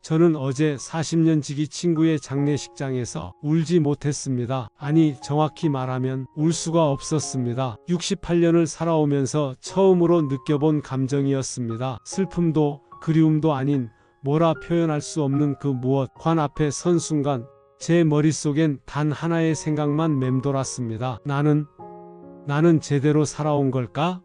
저는 어제 40년 지기 친구의 장례식장에서 울지 못했습니다. 아니, 정확히 말하면 울 수가 없었습니다. 68년을 살아오면서 처음으로 느껴본 감정이었습니다. 슬픔도 그리움도 아닌 뭐라 표현할 수 없는 그 무엇. 관 앞에 선 순간 제 머릿속엔 단 하나의 생각만 맴돌았습니다. 나는 제대로 살아온 걸까?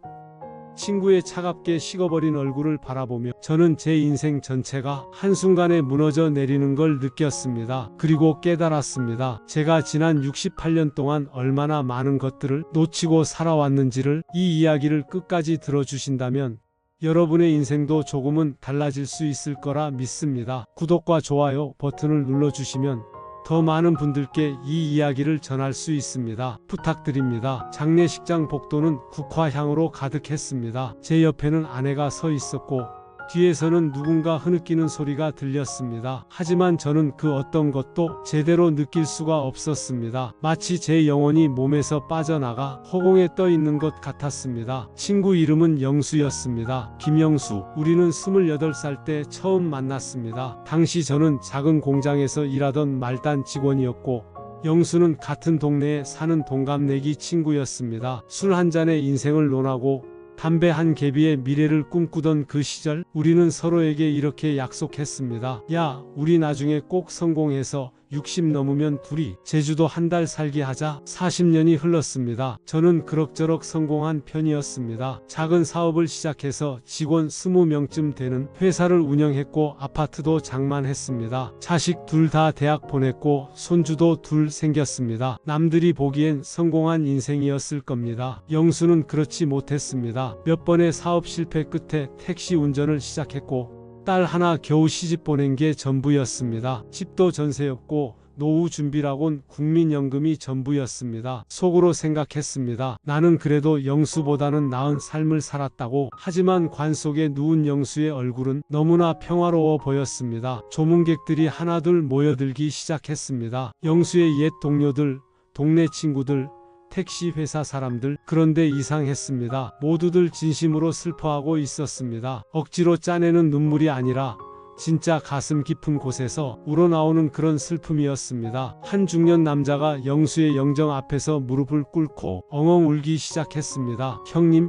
친구의 차갑게 식어버린 얼굴을 바라보며 저는 제 인생 전체가 한순간에 무너져 내리는 걸 느꼈습니다. 그리고 깨달았습니다. 제가 지난 68년 동안 얼마나 많은 것들을 놓치고 살아왔는지를. 이 이야기를 끝까지 들어주신다면 여러분의 인생도 조금은 달라질 수 있을 거라 믿습니다. 구독과 좋아요 버튼을 눌러주시면 더 많은 분들께 이 이야기를 전할 수 있습니다. 부탁드립니다. 장례식장 복도는 국화향으로 가득했습니다. 제 옆에는 아내가 서 있었고 뒤에서는 누군가 흐느끼는 소리가 들렸습니다. 하지만 저는 그 어떤 것도 제대로 느낄 수가 없었습니다. 마치 제 영혼이 몸에서 빠져나가 허공에 떠 있는 것 같았습니다. 친구 이름은 영수였습니다. 김영수. 우리는 28살 때 처음 만났습니다. 당시 저는 작은 공장에서 일하던 말단 직원이었고 영수는 같은 동네에 사는 동갑내기 친구였습니다. 술 한 잔에 인생을 논하고 담배 한 개비의 미래를 꿈꾸던 그 시절 우리는 서로에게 이렇게 약속했습니다. 야, 우리 나중에 꼭 성공해서 60 넘으면 둘이 제주도 한 달 살기 하자. 40년이 흘렀습니다. 저는 그럭저럭 성공한 편이었습니다. 작은 사업을 시작해서 직원 20명쯤 되는 회사를 운영했고 아파트도 장만했습니다. 자식 둘 다 대학 보냈고 손주도 둘 생겼습니다. 남들이 보기엔 성공한 인생이었을 겁니다. 영수는 그렇지 못했습니다. 몇 번의 사업 실패 끝에 택시 운전을 시작했고 딸 하나 겨우 시집 보낸 게 전부였습니다. 집도 전세였고 노후 준비라곤 국민연금이 전부였습니다. 속으로 생각했습니다. 나는 그래도 영수보다는 나은 삶을 살았다고. 하지만 관 속에 누운 영수의 얼굴은 너무나 평화로워 보였습니다. 조문객들이 하나둘 모여들기 시작했습니다. 영수의 옛 동료들, 동네 친구들, 택시 회사 사람들. 그런데 이상했습니다. 모두들 진심으로 슬퍼하고 있었습니다. 억지로 짜내는 눈물이 아니라 진짜 가슴 깊은 곳에서 우러나오는 그런 슬픔이었습니다. 한 중년 남자가 영수의 영정 앞에서 무릎을 꿇고 엉엉 울기 시작했습니다.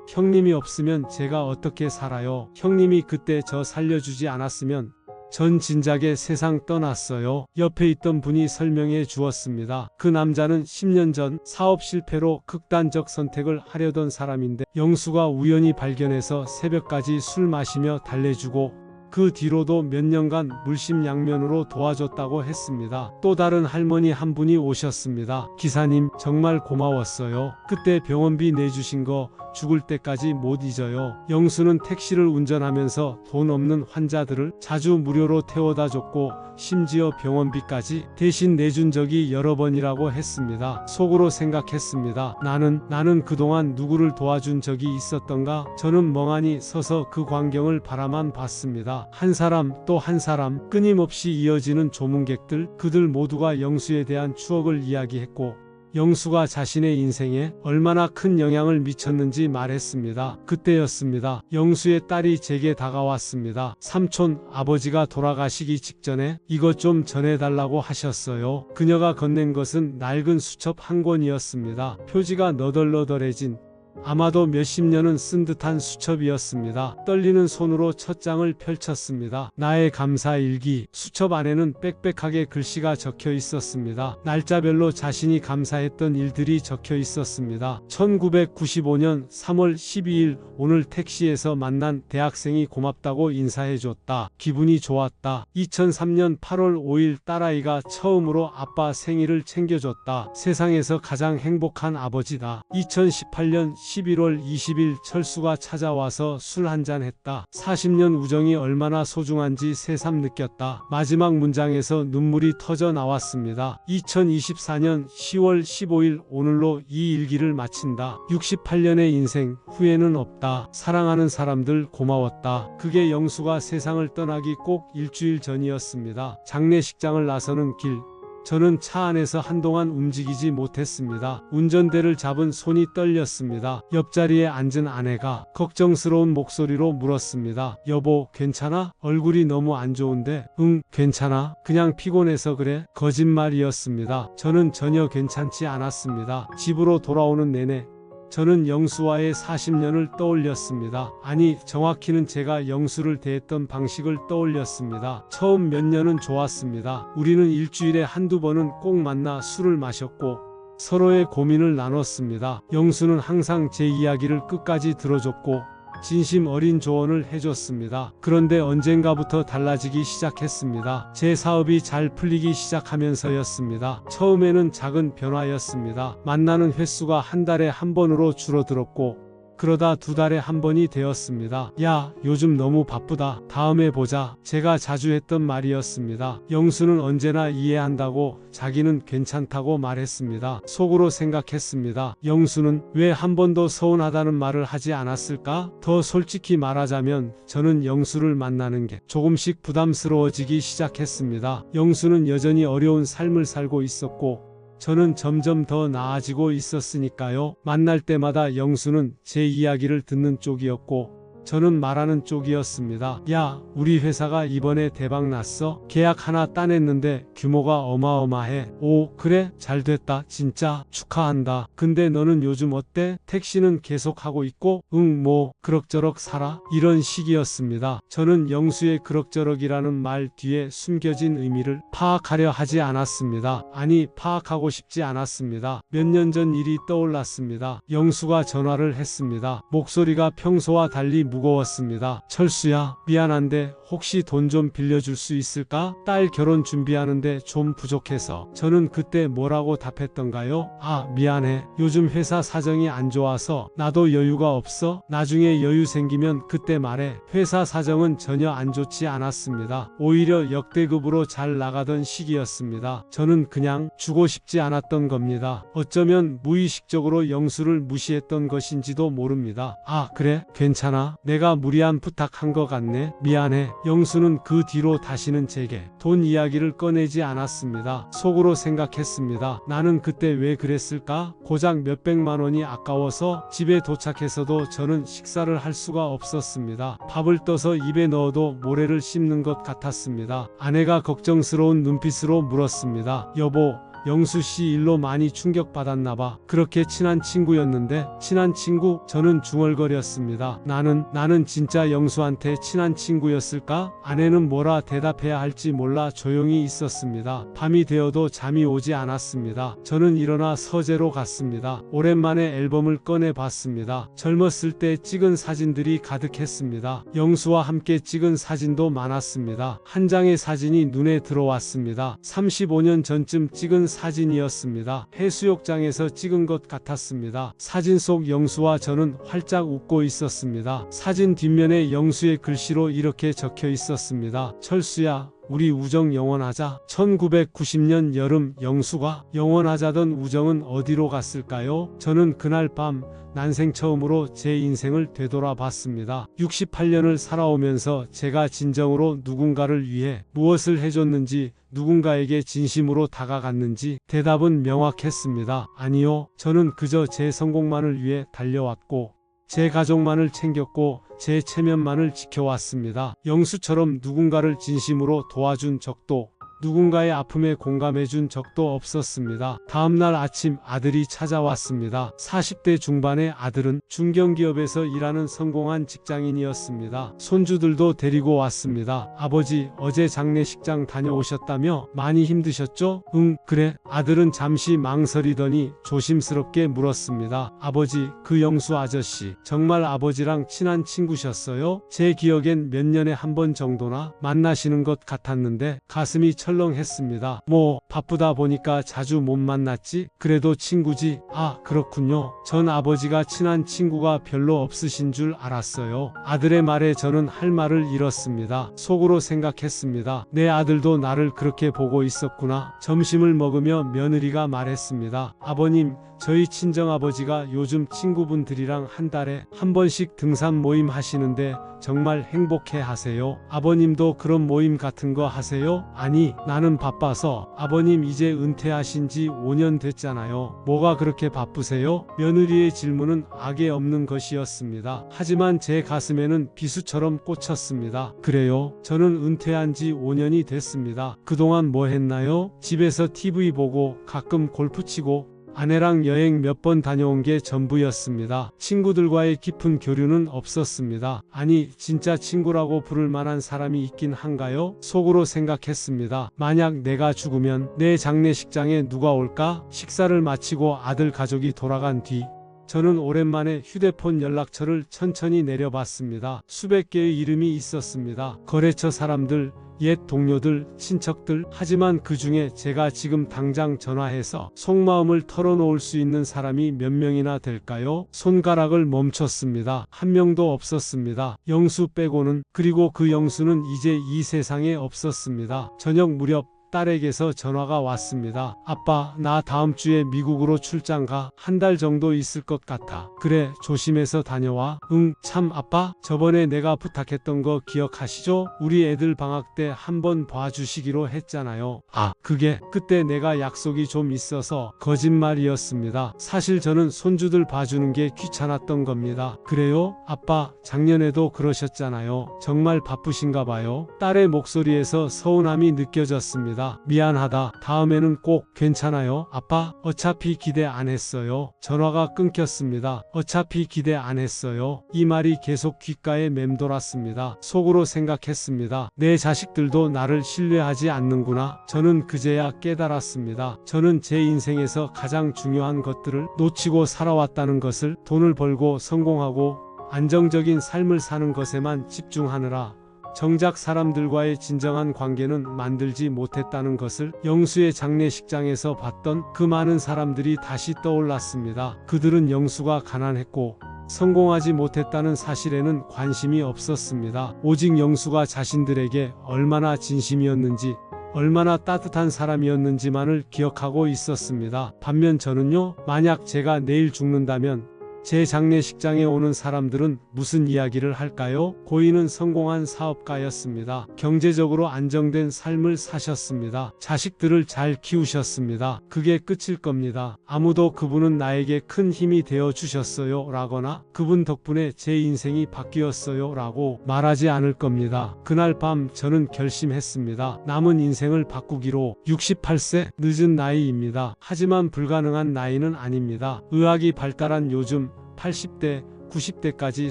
형님이 없으면 제가 어떻게 살아요? 형님이 그때 저 살려주지 않았으면 전 진작에 세상 떠났어요. 옆에 있던 분이 설명해 주었습니다. 그 남자는 10년 전 사업 실패로 극단적 선택을 하려던 사람인데 영수가 우연히 발견해서 새벽까지 술 마시며 달래주고 그 뒤로도 몇 년간 물심양면으로 도와줬다고 했습니다. 또 다른 할머니 한 분이 오셨습니다. 기사님, 정말 고마웠어요. 그때 병원비 내주신 거 죽을 때까지 못 잊어요. 영수는 택시를 운전하면서 돈 없는 환자들을 자주 무료로 태워다 줬고 심지어 병원비까지 대신 내준 적이 여러 번이라고 했습니다. 속으로 생각했습니다. 나는 그동안 누구를 도와준 적이 있었던가? 저는 멍하니 서서 그 광경을 바라만 봤습니다. 한 사람 또 한 사람 끊임없이 이어지는 조문객들. 그들 모두가 영수에 대한 추억을 이야기했고 영수가 자신의 인생에 얼마나 큰 영향을 미쳤는지 말했습니다. 그때였습니다. 영수의 딸이 제게 다가왔습니다. 삼촌, 아버지가 돌아가시기 직전에 이것 좀 전해달라고 하셨어요. 그녀가 건넨 것은 낡은 수첩 한 권이었습니다. 표지가 너덜너덜해진, 아마도 몇십 년은 쓴 듯한 수첩이었습니다. 떨리는 손으로 첫 장을 펼쳤습니다. 나의 감사일기. 수첩 안에는 빽빽하게 글씨가 적혀 있었습니다. 날짜별로 자신이 감사했던 일들이 적혀 있었습니다. 1995년 3월 12일 오늘 택시에서 만난 대학생이 고맙다고 인사해줬다. 기분이 좋았다. 2003년 8월 5일 딸아이가 처음으로 아빠 생일을 챙겨줬다. 세상에서 가장 행복한 아버지다. 2018년 11월 20일 철수가 찾아와서 술 한잔 했다. 40년 우정이 얼마나 소중한지 새삼 느꼈다. 마지막 문장에서 눈물이 터져 나왔습니다. 2024년 10월 15일 오늘로 이 일기를 마친다. 68년의 인생, 후회는 없다. 사랑하는 사람들 고마웠다. 그게 영수가 세상을 떠나기 꼭 일주일 전이었습니다. 장례식장을 나서는 길. 저는 차 안에서 한동안 움직이지 못했습니다. 운전대를 잡은 손이 떨렸습니다. 옆자리에 앉은 아내가 걱정스러운 목소리로 물었습니다. 여보, 괜찮아? 얼굴이 너무 안 좋은데. 응, 괜찮아. 그냥 피곤해서 그래. 거짓말이었습니다. 저는 전혀 괜찮지 않았습니다. 집으로 돌아오는 내내 저는 영수와의 40년을 떠올렸습니다. 아니, 정확히는 제가 영수를 대했던 방식을 떠올렸습니다. 처음 몇 년은 좋았습니다. 우리는 일주일에 한두 번은 꼭 만나 술을 마셨고 서로의 고민을 나눴습니다. 영수는 항상 제 이야기를 끝까지 들어줬고 진심 어린 조언을 해줬습니다. 그런데 언젠가부터 달라지기 시작했습니다. 제 사업이 잘 풀리기 시작하면서였습니다. 처음에는 작은 변화였습니다. 만나는 횟수가 한 달에 한 번으로 줄어들었고 그러다 두 달에 한 번이 되었습니다. 야, 요즘 너무 바쁘다. 다음에 보자. 제가 자주 했던 말이었습니다. 영수는 언제나 이해한다고, 자기는 괜찮다고 말했습니다. 속으로 생각했습니다. 영수는 왜 한 번도 서운하다는 말을 하지 않았을까? 더 솔직히 말하자면 저는 영수를 만나는 게 조금씩 부담스러워지기 시작했습니다. 영수는 여전히 어려운 삶을 살고 있었고 저는 점점 더 나아지고 있었으니까요. 만날 때마다 영수는 제 이야기를 듣는 쪽이었고 저는 말하는 쪽이었습니다. 야, 우리 회사가 이번에 대박 났어. 계약 하나 따냈는데 규모가 어마어마해. 오, 그래? 잘 됐다. 진짜 축하한다. 근데 너는 요즘 어때? 택시는 계속 하고 있고? 응, 뭐 그럭저럭 살아? 이런 식이었습니다. 저는 영수의 그럭저럭이라는 말 뒤에 숨겨진 의미를 파악하려 하지 않았습니다. 아니, 파악하고 싶지 않았습니다. 몇 년 전 일이 떠올랐습니다. 영수가 전화를 했습니다. 목소리가 평소와 달리 무거웠습니다. 철수야, 미안한데 혹시 돈 좀 빌려줄 수 있을까? 딸 결혼 준비하는데 좀 부족해서. 저는 그때 뭐라고 답했던가요? 아, 미안해. 요즘 회사 사정이 안 좋아서 나도 여유가 없어. 나중에 여유 생기면 그때 말해. 회사 사정은 전혀 안 좋지 않았습니다. 오히려 역대급으로 잘 나가던 시기였습니다. 저는 그냥 주고 싶지 않았던 겁니다. 어쩌면 무의식적으로 영수를 무시했던 것인지도 모릅니다. 아, 그래? 괜찮아. 내가 무리한 부탁한 것 같네. 미안해. 영수는 그 뒤로 다시는 제게 돈 이야기를 꺼내지 않았습니다. 속으로 생각했습니다. 나는 그때 왜 그랬을까? 고작 몇백만 원이 아까워서. 집에 도착해서도 저는 식사를 할 수가 없었습니다. 밥을 떠서 입에 넣어도 모래를 씹는 것 같았습니다. 아내가 걱정스러운 눈빛으로 물었습니다. 여보, 영수씨 일로 많이 충격받았나봐. 그렇게 친한 친구였는데. 친한 친구? 저는 중얼거렸습니다. 나는 진짜 영수한테 친한 친구였을까? 아내는 뭐라 대답해야 할지 몰라 조용히 있었습니다. 밤이 되어도 잠이 오지 않았습니다. 저는 일어나 서재로 갔습니다. 오랜만에 앨범을 꺼내 봤습니다. 젊었을 때 찍은 사진들이 가득했습니다. 영수와 함께 찍은 사진도 많았습니다. 한 장의 사진이 눈에 들어왔습니다. 35년 전쯤 찍은 사진이었습니다. 해수욕장에서 찍은 것 같았습니다. 사진 속 영수와 저는 활짝 웃고 있었습니다. 사진 뒷면에 영수의 글씨로 이렇게 적혀 있었습니다. 철수야, 우리 우정 영원하자. 1990년 여름, 영수가 영원하자던 우정은 어디로 갔을까요? 저는 그날 밤 난생 처음으로 제 인생을 되돌아봤습니다. 68년을 살아오면서 제가 진정으로 누군가를 위해 무엇을 해줬는지, 누군가에게 진심으로 다가갔는지 대답은 명확했습니다. 아니요, 저는 그저 제 성공만을 위해 달려왔고 제 가족만을 챙겼고 제 체면만을 지켜왔습니다. 영수처럼 누군가를 진심으로 도와준 적도, 누군가의 아픔에 공감해준 적도 없었습니다. 다음날 아침 아들이 찾아왔습니다. 40대 중반의 아들은 중견기업에서 일하는 성공한 직장인이었습니다. 손주들도 데리고 왔습니다. 아버지, 어제 장례식장 다녀오셨다며? 많이 힘드셨죠? 응, 그래. 아들은 잠시 망설이더니 조심스럽게 물었습니다. 아버지, 그 영수 아저씨 정말 아버지랑 친한 친구셨어요? 제 기억엔 몇 년에 한 번 정도나 만나시는 것 같았는데 가슴이 철렁했습니다. 뭐 바쁘다 보니까 자주 못 만났지? 그래도 친구지. 아, 그렇군요. 전 아버지가 친한 친구가 별로 없으신 줄 알았어요. 아들의 말에 저는 할 말을 잃었습니다. 속으로 생각했습니다. 내 아들도 나를 그렇게 보고 있었구나. 점심을 먹으며 며느리가 말했습니다. 아버님, 저희 친정아버지가 요즘 친구분들이랑 한 달에 한 번씩 등산 모임 하시는데 정말 행복해 하세요. 아버님도 그런 모임 같은 거 하세요? 아니, 나는 바빠서. 아버님 아버님 이제 은퇴하신 지 5년 됐잖아요. 뭐가 그렇게 바쁘세요? 며느리의 질문은 악에 없는 것이었습니다. 하지만 제 가슴에는 비수처럼 꽂혔습니다. 그래요? 저는 은퇴한 지 5년이 됐습니다. 그동안 뭐 했나요? 집에서 TV 보고 가끔 골프 치고 아내랑 여행 몇 번 다녀온 게 전부였습니다. 친구들과의 깊은 교류는 없었습니다. 아니, 진짜 친구라고 부를 만한 사람이 있긴 한가요? 속으로 생각했습니다. 만약 내가 죽으면 내 장례식장에 누가 올까? 식사를 마치고 아들 가족이 돌아간 뒤 저는 오랜만에 휴대폰 연락처를 천천히 내려봤습니다. 수백 개의 이름이 있었습니다. 거래처 사람들, 옛 동료들, 친척들. 하지만 그 중에 제가 지금 당장 전화해서 속마음을 털어놓을 수 있는 사람이 몇 명이나 될까요? 손가락을 멈췄습니다. 한 명도 없었습니다. 영수 빼고는. 그리고 그 영수는 이제 이 세상에 없었습니다. 저녁 무렵 딸에게서 전화가 왔습니다. 아빠, 나 다음 주에 미국으로 출장 가. 한 달 정도 있을 것 같아. 그래, 조심해서 다녀와. 응, 참 아빠, 저번에 내가 부탁했던 거 기억하시죠? 우리 애들 방학 때 한번 봐주시기로 했잖아요. 아, 그게 그때 내가 약속이 좀 있어서 거짓말이었습니다. 사실 저는 손주들 봐주는 게 귀찮았던 겁니다. 그래요? 아빠, 작년에도 그러셨잖아요. 정말 바쁘신가 봐요. 딸의 목소리에서 서운함이 느껴졌습니다. 미안하다. 다음에는 꼭. 괜찮아요, 아빠? 어차피 기대 안 했어요. 전화가 끊겼습니다. 어차피 기대 안 했어요. 이 말이 계속 귓가에 맴돌았습니다. 속으로 생각했습니다. 내 자식들도 나를 신뢰하지 않는구나. 저는 그제야 깨달았습니다. 저는 제 인생에서 가장 중요한 것들을 놓치고 살아왔다는 것을. 돈을 벌고 성공하고 안정적인 삶을 사는 것에만 집중하느라 정작 사람들과의 진정한 관계는 만들지 못했다는 것을. 영수의 장례식장에서 봤던 그 많은 사람들이 다시 떠올랐습니다. 그들은 영수가 가난했고 성공하지 못했다는 사실에는 관심이 없었습니다. 오직 영수가 자신들에게 얼마나 진심이었는지, 얼마나 따뜻한 사람이었는지만을 기억하고 있었습니다. 반면 저는요, 만약 제가 내일 죽는다면 제 장례식장에 오는 사람들은 무슨 이야기를 할까요? 고인은 성공한 사업가였습니다. 경제적으로 안정된 삶을 사셨습니다. 자식들을 잘 키우셨습니다. 그게 끝일 겁니다. 아무도 그분은 나에게 큰 힘이 되어 주셨어요 라거나 그분 덕분에 제 인생이 바뀌었어요 라고 말하지 않을 겁니다. 그날 밤 저는 결심했습니다. 남은 인생을 바꾸기로. 68세, 늦은 나이입니다. 하지만 불가능한 나이는 아닙니다. 의학이 발달한 요즘 80대, 90대까지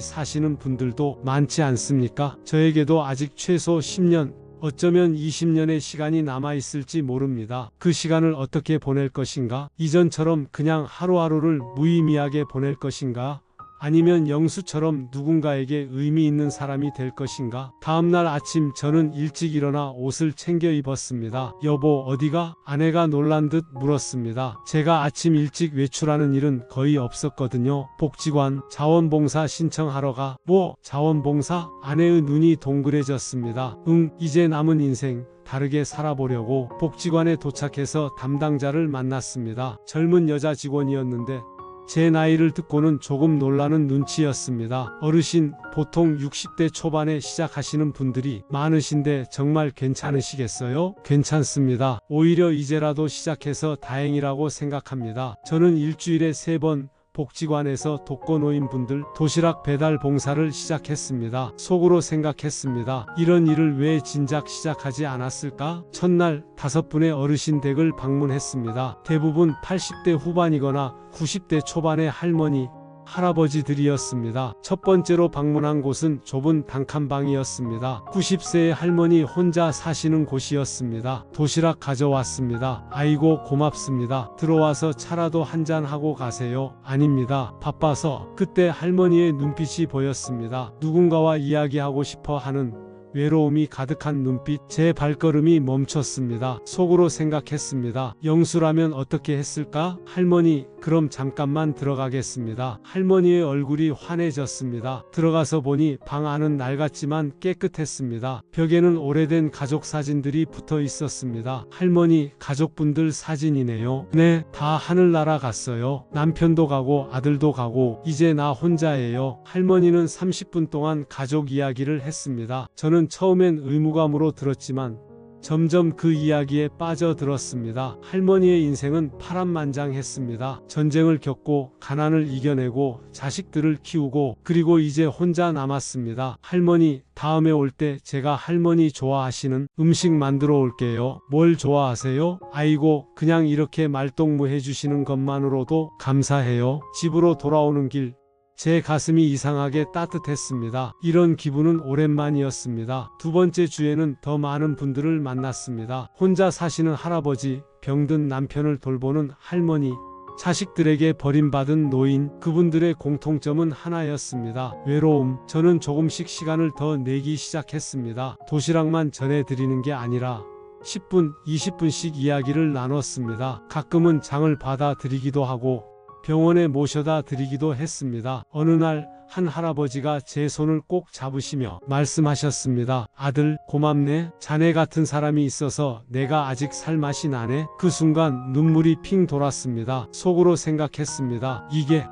사시는 분들도 많지 않습니까? 저에게도 아직 최소 10년, 어쩌면 20년의 시간이 남아있을지 모릅니다. 그 시간을 어떻게 보낼 것인가? 이전처럼 그냥 하루하루를 무의미하게 보낼 것인가? 아니면 영수처럼 누군가에게 의미 있는 사람이 될 것인가? 다음날 아침 저는 일찍 일어나 옷을 챙겨 입었습니다. 여보, 어디가? 아내가 놀란 듯 물었습니다. 제가 아침 일찍 외출하는 일은 거의 없었거든요. 복지관, 자원봉사 신청하러 가. 뭐? 자원봉사? 아내의 눈이 동그래졌습니다. 응, 이제 남은 인생 다르게 살아보려고. 복지관에 도착해서 담당자를 만났습니다. 젊은 여자 직원이었는데 제 나이를 듣고는 조금 놀라는 눈치였습니다. 어르신, 보통 60대 초반에 시작하시는 분들이 많으신데 정말 괜찮으시겠어요? 괜찮습니다. 오히려 이제라도 시작해서 다행이라고 생각합니다. 저는 일주일에 3번 복지관에서 독거노인분들 도시락 배달 봉사를 시작했습니다. 속으로 생각했습니다. 이런 일을 왜 진작 시작하지 않았을까? 첫날 5분의 어르신 댁을 방문했습니다. 대부분 80대 후반이거나 90대 초반의 할머니, 할아버지들이었습니다. 첫 번째로 방문한 곳은 좁은 단칸방이었습니다. 90세의 할머니 혼자 사시는 곳이었습니다. 도시락 가져왔습니다. 아이고 고맙습니다. 들어와서 차라도 한잔 하고 가세요. 아닙니다. 바빠서. 그때 할머니의 눈빛이 보였습니다. 누군가와 이야기하고 싶어 하는 외로움이 가득한 눈빛. 제 발걸음이 멈췄습니다. 속으로 생각했습니다. 영수라면 어떻게 했을까? 할머니, 그럼 잠깐만 들어가겠습니다. 할머니의 얼굴이 환해졌습니다. 들어가서 보니 방 안은 낡았지만 깨끗했습니다. 벽에는 오래된 가족 사진들이 붙어 있었습니다. 할머니, 가족분들 사진이네요. 네, 다 하늘나라 갔어요. 남편도 가고 아들도 가고 이제 나 혼자예요. 할머니는 30분 동안 가족 이야기를 했습니다. 저는 처음엔 의무감으로 들었지만 점점 그 이야기에 빠져들었습니다. 할머니의 인생은 파란만장했습니다. 전쟁을 겪고 가난을 이겨내고 자식들을 키우고 그리고 이제 혼자 남았습니다. 할머니, 다음에 올 때 제가 할머니 좋아하시는 음식 만들어 올게요. 뭘 좋아하세요? 아이고, 그냥 이렇게 말동무 해주시는 것만으로도 감사해요. 집으로 돌아오는 길 제 가슴이 이상하게 따뜻했습니다. 이런 기분은 오랜만이었습니다. 두 번째 주에는 더 많은 분들을 만났습니다. 혼자 사시는 할아버지, 병든 남편을 돌보는 할머니, 자식들에게 버림받은 노인, 그분들의 공통점은 하나였습니다. 외로움. 저는 조금씩 시간을 더 내기 시작했습니다. 도시락만 전해드리는 게 아니라 10분, 20분씩 이야기를 나눴습니다. 가끔은 장을 받아드리기도 하고 병원에 모셔다 드리기도 했습니다. 어느 날 한 할아버지가 제 손을 꼭 잡으시며 말씀하셨습니다. 아들, 고맙네. 자네 같은 사람이 있어서 내가 아직 살 맛이 나네. 그 순간 눈물이 핑 돌았습니다. 속으로 생각했습니다.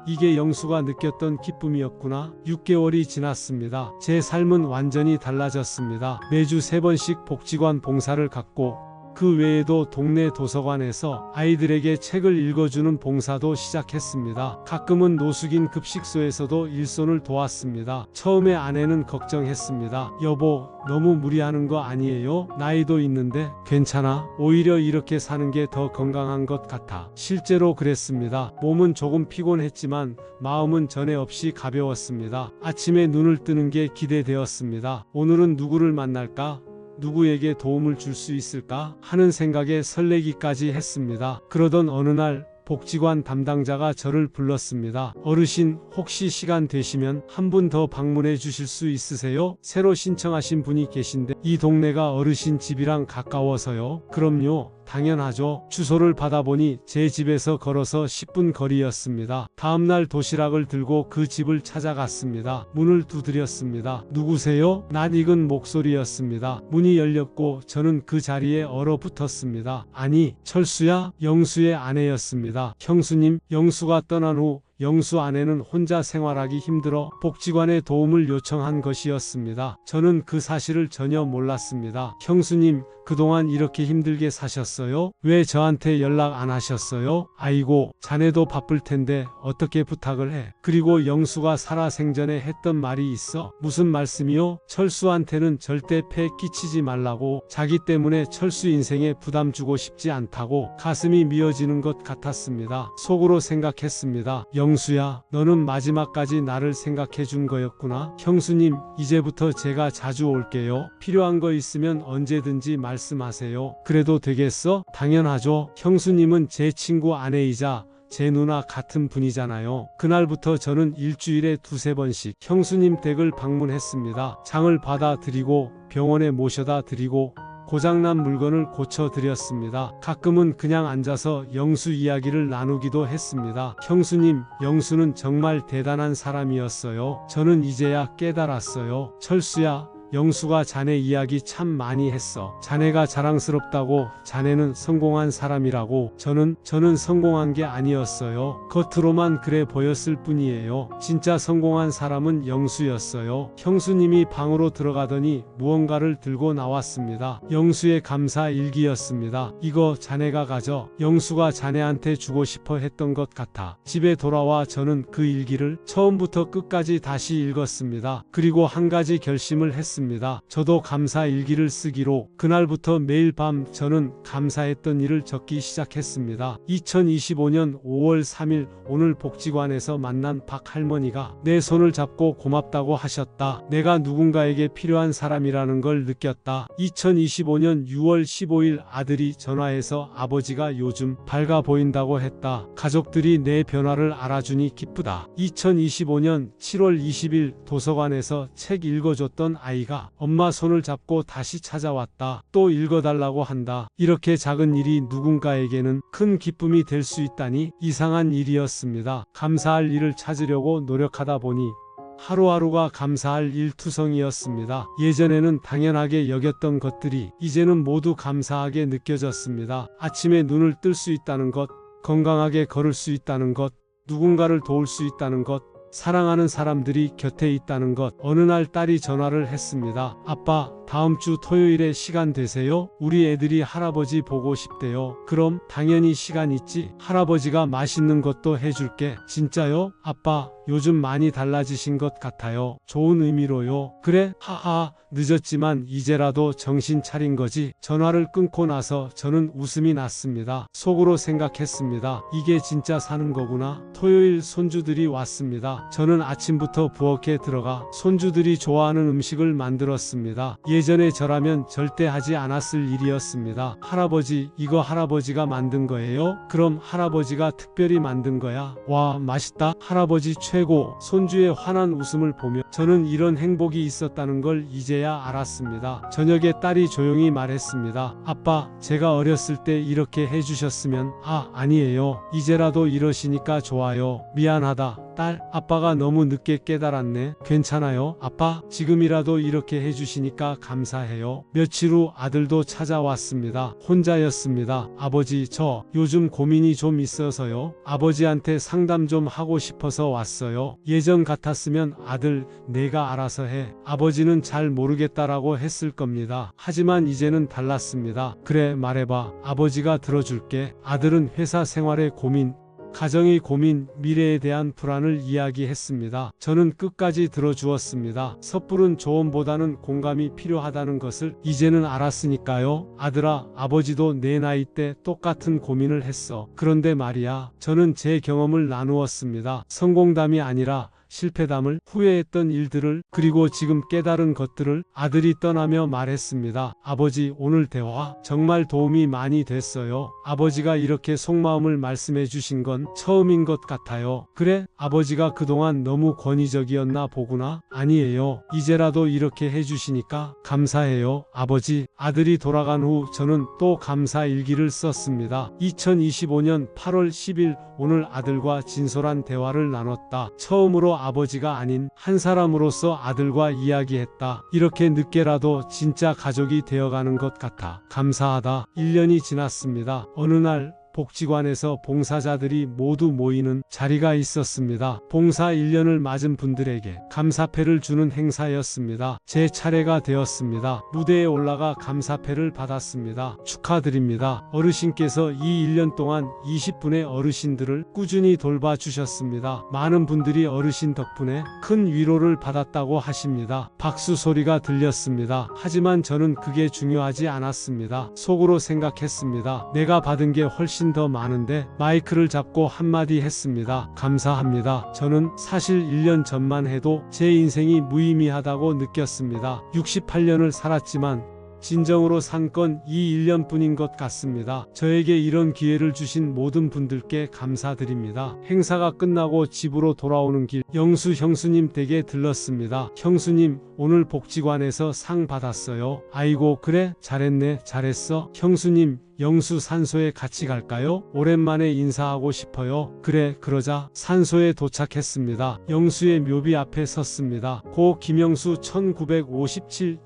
이게 영수가 느꼈던 기쁨이었구나. 6개월이 지났습니다. 제 삶은 완전히 달라졌습니다. 매주 3번씩 복지관 봉사를 갖고 그 외에도 동네 도서관에서 아이들에게 책을 읽어주는 봉사도 시작했습니다. 가끔은 노숙인 급식소에서도 일손을 도왔습니다. 처음에 아내는 걱정했습니다. 여보, 너무 무리하는 거 아니에요? 나이도 있는데 괜찮아? 오히려 이렇게 사는 게 더 건강한 것 같아. 실제로 그랬습니다. 몸은 조금 피곤했지만 마음은 전에 없이 가벼웠습니다. 아침에 눈을 뜨는 게 기대되었습니다. 오늘은 누구를 만날까? 누구에게 도움을 줄 수 있을까 하는 생각에 설레기까지 했습니다. 그러던 어느 날 복지관 담당자가 저를 불렀습니다. 어르신, 혹시 시간 되시면 한 분 더 방문해 주실 수 있으세요? 새로 신청하신 분이 계신데 이 동네가 어르신 집이랑 가까워서요. 그럼요. 당연하죠. 주소를 받아보니 제 집에서 걸어서 10분 거리였습니다. 다음날 도시락을 들고 그 집을 찾아갔습니다. 문을 두드렸습니다. 누구세요? 낯익은 목소리였습니다. 문이 열렸고 저는 그 자리에 얼어붙었습니다. 아니, 철수야? 영수의 아내였습니다. 형수님, 영수가 떠난 후 영수 아내는 혼자 생활하기 힘들어 복지관에 도움을 요청한 것이었습니다. 저는 그 사실을 전혀 몰랐습니다. 형수님, 그동안 이렇게 힘들게 사셨어요? 왜 저한테 연락 안 하셨어요? 아이고, 자네도 바쁠 텐데 어떻게 부탁을 해? 그리고 영수가 살아생전에 했던 말이 있어. 무슨 말씀이요? 철수한테는 절대 폐 끼치지 말라고. 자기 때문에 철수 인생에 부담 주고 싶지 않다고. 가슴이 미어지는 것 같았습니다. 속으로 생각했습니다. 영수야, 너는 마지막까지 나를 생각해 준 거였구나. 형수님, 이제부터 제가 자주 올게요. 필요한 거 있으면 언제든지 말씀하세요. 그래도 되겠어? 당연하죠. 형수님은 제 친구 아내이자 제 누나 같은 분이잖아요. 그날부터 저는 일주일에 2-3번씩 형수님 댁을 방문했습니다. 장을 받아드리고 병원에 모셔다 드리고 고장난 물건을 고쳐드렸습니다. 가끔은 그냥 앉아서 영수 이야기를 나누기도 했습니다. 형수님, 영수는 정말 대단한 사람이었어요. 저는 이제야 깨달았어요. 철수야, 영수가 자네 이야기 참 많이 했어. 자네가 자랑스럽다고, 자네는 성공한 사람이라고. 저는 성공한 게 아니었어요. 겉으로만 그래 보였을 뿐이에요. 진짜 성공한 사람은 영수였어요. 형수님이 방으로 들어가더니 무언가를 들고 나왔습니다. 영수의 감사 일기였습니다. 이거 자네가 가져. 영수가 자네한테 주고 싶어 했던 것 같아. 집에 돌아와 저는 그 일기를 처음부터 끝까지 다시 읽었습니다. 그리고 한 가지 결심을 했습니다. 저도 감사 일기를 쓰기로. 그날부터 매일 밤 저는 감사했던 일을 적기 시작했습니다. 2025년 5월 3일 오늘 복지관에서 만난 박 할머니가 내 손을 잡고 고맙다고 하셨다. 내가 누군가에게 필요한 사람이라는 걸 느꼈다. 2025년 6월 15일 아들이 전화해서 아버지가 요즘 밝아 보인다고 했다. 가족들이 내 변화를 알아주니 기쁘다. 2025년 7월 20일 도서관에서 책 읽어줬던 아이가 엄마 손을 잡고 다시 찾아왔다. 또 읽어달라고 한다. 이렇게 작은 일이 누군가에게는 큰 기쁨이 될 수 있다니 이상한 일이었습니다. 감사할 일을 찾으려고 노력하다 보니 하루하루가 감사할 일투성이었습니다. 예전에는 당연하게 여겼던 것들이 이제는 모두 감사하게 느껴졌습니다. 아침에 눈을 뜰 수 있다는 것, 건강하게 걸을 수 있다는 것, 누군가를 도울 수 있다는 것, 사랑하는 사람들이 곁에 있다는 것. 어느 날 딸이 전화를 했습니다. 아빠, 다음 주 토요일에 시간 되세요? 우리 애들이 할아버지 보고 싶대요. 그럼 당연히 시간 있지. 할아버지가 맛있는 것도 해줄게. 진짜요? 아빠, 요즘 많이 달라지신 것 같아요. 좋은 의미로요. 그래? 하하, 늦었지만 이제라도 정신 차린 거지. 전화를 끊고 나서 저는 웃음이 났습니다. 속으로 생각했습니다. 이게 진짜 사는 거구나. 토요일 손주들이 왔습니다. 저는 아침부터 부엌에 들어가 손주들이 좋아하는 음식을 만들었습니다. 예전에 저라면 절대 하지 않았을 일이었습니다. 할아버지, 이거 할아버지가 만든 거예요? 그럼 할아버지가 특별히 만든 거야? 와, 맛있다. 할아버지 최고. 손주의 환한 웃음을 보며 저는 이런 행복이 있었다는 걸 이제야 알았습니다. 저녁에 딸이 조용히 말했습니다. 아빠, 제가 어렸을 때 이렇게 해주셨으면. 아니에요. 이제라도 이러시니까 좋아요. 미안하다. 딸, 아빠가 너무 늦게 깨달았네. 괜찮아요, 아빠? 지금이라도 이렇게 해주시니까 감사해요. 며칠 후 아들도 찾아왔습니다. 혼자였습니다. 아버지, 저 요즘 고민이 좀 있어서요. 아버지한테 상담 좀 하고 싶어서 왔어요. 예전 같았으면 아들, 내가 알아서 해. 아버지는 잘 모르겠다라고 했을 겁니다. 하지만 이제는 달랐습니다. 그래, 말해봐. 아버지가 들어줄게. 아들은 회사 생활의 고민, 가정의 고민, 미래에 대한 불안을 이야기했습니다. 저는 끝까지 들어주었습니다. 섣부른 조언보다는 공감이 필요하다는 것을 이제는 알았으니까요. 아들아, 아버지도 내 나이 때 똑같은 고민을 했어. 그런데 말이야, 저는 제 경험을 나누었습니다. 성공담이 아니라 실패담을, 후회했던 일들을, 그리고 지금 깨달은 것들을. 아들이 떠나며 말했습니다. 아버지, 오늘 대화 정말 도움이 많이 됐어요. 아버지가 이렇게 속마음을 말씀해 주신 건 처음인 것 같아요. 그래? 아버지가 그동안 너무 권위적이었나 보구나. 아니에요. 이제라도 이렇게 해주시니까 감사해요, 아버지. 아들이 돌아간 후 저는 또 감사 일기를 썼습니다. 2025년 8월 10일, 오늘 아들과 진솔한 대화를 나눴다. 처음으로 아버지가 아닌 한 사람으로서 아들과 이야기했다. 이렇게 늦게라도 진짜 가족이 되어가는 것 같아 감사하다. 1년이 지났습니다. 어느 날 복지관에서 봉사자들이 모두 모이는 자리가 있었습니다. 봉사 1년을 맞은 분들에게 감사패를 주는 행사였습니다. 제 차례가 되었습니다. 무대에 올라가 감사패를 받았습니다. 축하드립니다. 어르신께서 이 1년 동안 20분의 어르신들을 꾸준히 돌봐주셨습니다. 많은 분들이 어르신 덕분에 큰 위로를 받았다고 하십니다. 박수 소리가 들렸습니다. 하지만 저는 그게 중요하지 않았습니다. 속으로 생각했습니다. 내가 받은 게 훨씬 더 많은데. 마이크를 잡고 한마디 했습니다. 감사합니다. 저는 사실 1년 전만 해도 제 인생이 무의미하다고 느꼈습니다. 68년을 살았지만 진정으로 산 건 이 1년뿐인 것 같습니다. 저에게 이런 기회를 주신 모든 분들께 감사드립니다. 행사가 끝나고 집으로 돌아오는 길, 영수 형수님 댁에 들렀습니다. 형수님, 오늘 복지관에서 상 받았어요. 아이고, 그래? 잘했네. 잘했어. 형수님, 영수 산소에 같이 갈까요? 오랜만에 인사하고 싶어요. 그래, 그러자. 산소에 도착했습니다. 영수의 묘비 앞에 섰습니다. 고 김영수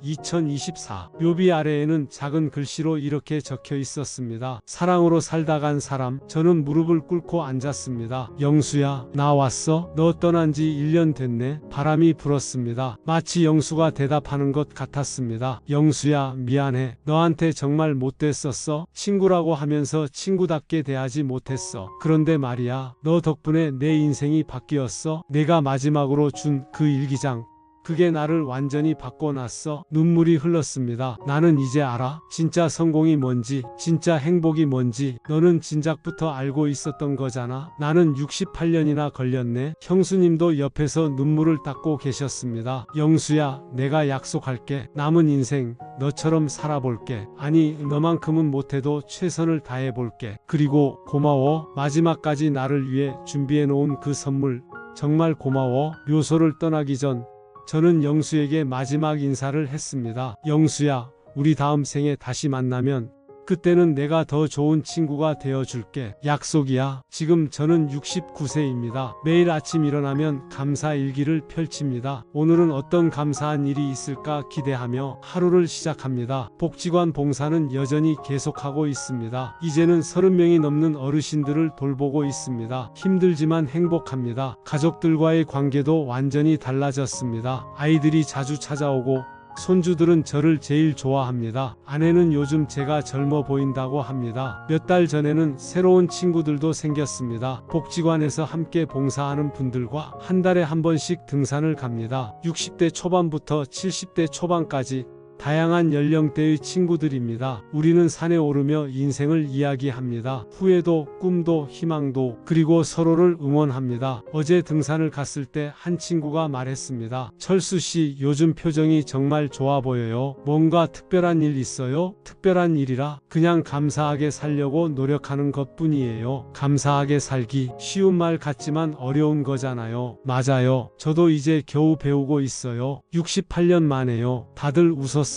1957-2024. 묘비 아래에는 작은 글씨로 이렇게 적혀 있었습니다. 사랑으로 살다 간 사람. 저는 무릎을 꿇고 앉았습니다. 영수야, 나 왔어? 너 떠난 지 1년 됐네. 바람이 불었습니다. 마치 영수가 대답하는 것 같았습니다. 영수야, 미안해. 너한테 정말 못됐었어. 친구라고 하면서 친구답게 대하지 못했어. 그런데 말이야, 너 덕분에 내 인생이 바뀌었어. 내가 마지막으로 준 그 일기장, 그게 나를 완전히 바꿔놨어. 눈물이 흘렀습니다. 나는 이제 알아. 진짜 성공이 뭔지, 진짜 행복이 뭔지. 너는 진작부터 알고 있었던 거잖아. 나는 68년이나 걸렸네. 형수님도 옆에서 눈물을 닦고 계셨습니다. 영수야, 내가 약속할게. 남은 인생 너처럼 살아볼게. 아니, 너만큼은 못해도 최선을 다해볼게. 그리고 고마워. 마지막까지 나를 위해 준비해놓은 그 선물 정말 고마워. 묘소를 떠나기 전 저는 영수에게 마지막 인사를 했습니다. 영수야, 우리 다음 생에 다시 만나면 그때는 내가 더 좋은 친구가 되어줄게. 약속이야. 지금 저는 69세입니다. 매일 아침 일어나면 감사 일기를 펼칩니다. 오늘은 어떤 감사한 일이 있을까 기대하며 하루를 시작합니다. 복지관 봉사는 여전히 계속하고 있습니다. 이제는 30명이 넘는 어르신들을 돌보고 있습니다. 힘들지만 행복합니다. 가족들과의 관계도 완전히 달라졌습니다. 아이들이 자주 찾아오고 손주들은 저를 제일 좋아합니다. 아내는 요즘 제가 젊어 보인다고 합니다. 몇 달 전에는 새로운 친구들도 생겼습니다. 복지관에서 함께 봉사하는 분들과 한 달에 한 번씩 등산을 갑니다. 60대 초반부터 70대 초반까지 다양한 연령대의 친구들입니다. 우리는 산에 오르며 인생을 이야기합니다. 후회도, 꿈도, 희망도, 그리고 서로를 응원합니다. 어제 등산을 갔을 때 한 친구가 말했습니다. 철수 씨, 요즘 표정이 정말 좋아 보여요. 뭔가 특별한 일 있어요? 특별한 일이라 그냥 감사하게 살려고 노력하는 것뿐이에요. 감사하게 살기, 쉬운 말 같지만 어려운 거잖아요. 맞아요. 저도 이제 겨우 배우고 있어요. 68년 만에요. 다들 웃었습니다.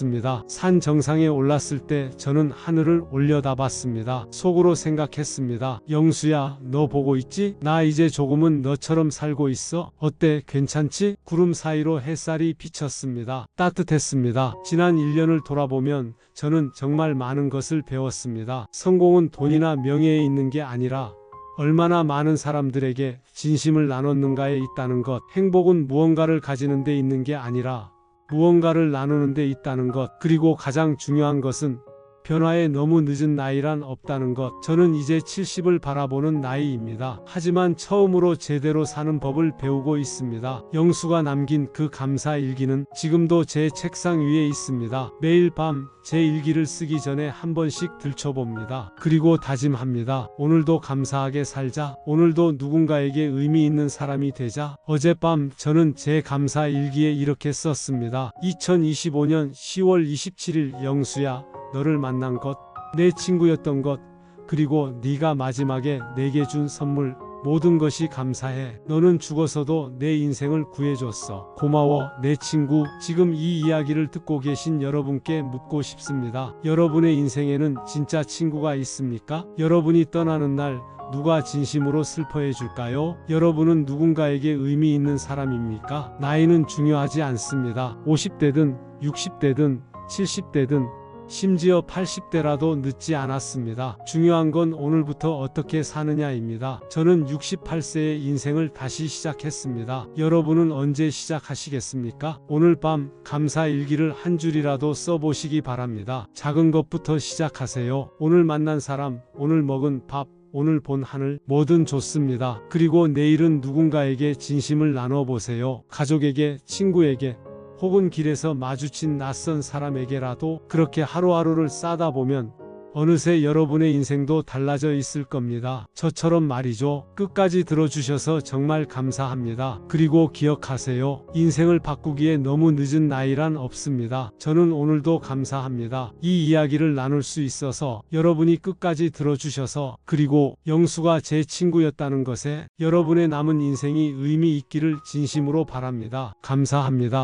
산 정상에 올랐을 때 저는 하늘을 올려다봤습니다. 속으로 생각했습니다. 영수야, 너 보고 있지? 나 이제 조금은 너처럼 살고 있어. 어때? 괜찮지? 구름 사이로 햇살이 비쳤습니다. 따뜻했습니다. 지난 1년을 돌아보면 저는 정말 많은 것을 배웠습니다. 성공은 돈이나 명예에 있는 게 아니라 얼마나 많은 사람들에게 진심을 나눴는가에 있다는 것. 행복은 무언가를 가지는 데 있는 게 아니라 무언가를 나누는 데 있다는 것. 그리고 가장 중요한 것은 변화에 너무 늦은 나이란 없다는 것. 저는 이제 70을 바라보는 나이입니다. 하지만 처음으로 제대로 사는 법을 배우고 있습니다. 영수가 남긴 그 감사 일기는 지금도 제 책상 위에 있습니다. 매일 밤 제 일기를 쓰기 전에 한 번씩 들춰봅니다. 그리고 다짐합니다. 오늘도 감사하게 살자. 오늘도 누군가에게 의미 있는 사람이 되자. 어젯밤 저는 제 감사 일기에 이렇게 썼습니다. 2025년 10월 27일 영수야, 너를 만난 것, 내 친구였던 것, 그리고 네가 마지막에 내게 준 선물, 모든 것이 감사해. 너는 죽어서도 내 인생을 구해줬어. 고마워, 내 친구. 지금 이 이야기를 듣고 계신 여러분께 묻고 싶습니다. 여러분의 인생에는 진짜 친구가 있습니까? 여러분이 떠나는 날 누가 진심으로 슬퍼해 줄까요? 여러분은 누군가에게 의미 있는 사람입니까? 나이는 중요하지 않습니다. 50대든 60대든 70대든 심지어 80대라도 늦지 않았습니다. 중요한 건 오늘부터 어떻게 사느냐입니다. 저는 68세의 인생을 다시 시작했습니다. 여러분은 언제 시작하시겠습니까? 오늘 밤 감사 일기를 한 줄이라도 써보시기 바랍니다. 작은 것부터 시작하세요. 오늘 만난 사람, 오늘 먹은 밥, 오늘 본 하늘, 뭐든 좋습니다. 그리고 내일은 누군가에게 진심을 나눠보세요. 가족에게, 친구에게, 혹은 길에서 마주친 낯선 사람에게라도 그렇게 하루하루를 싸다 보면 어느새 여러분의 인생도 달라져 있을 겁니다. 저처럼 말이죠. 끝까지 들어주셔서 정말 감사합니다. 그리고 기억하세요. 인생을 바꾸기에 너무 늦은 나이란 없습니다. 저는 오늘도 감사합니다. 이 이야기를 나눌 수 있어서, 여러분이 끝까지 들어주셔서, 그리고 영수가 제 친구였다는 것에 여러분의 남은 인생이 의미 있기를 진심으로 바랍니다. 감사합니다.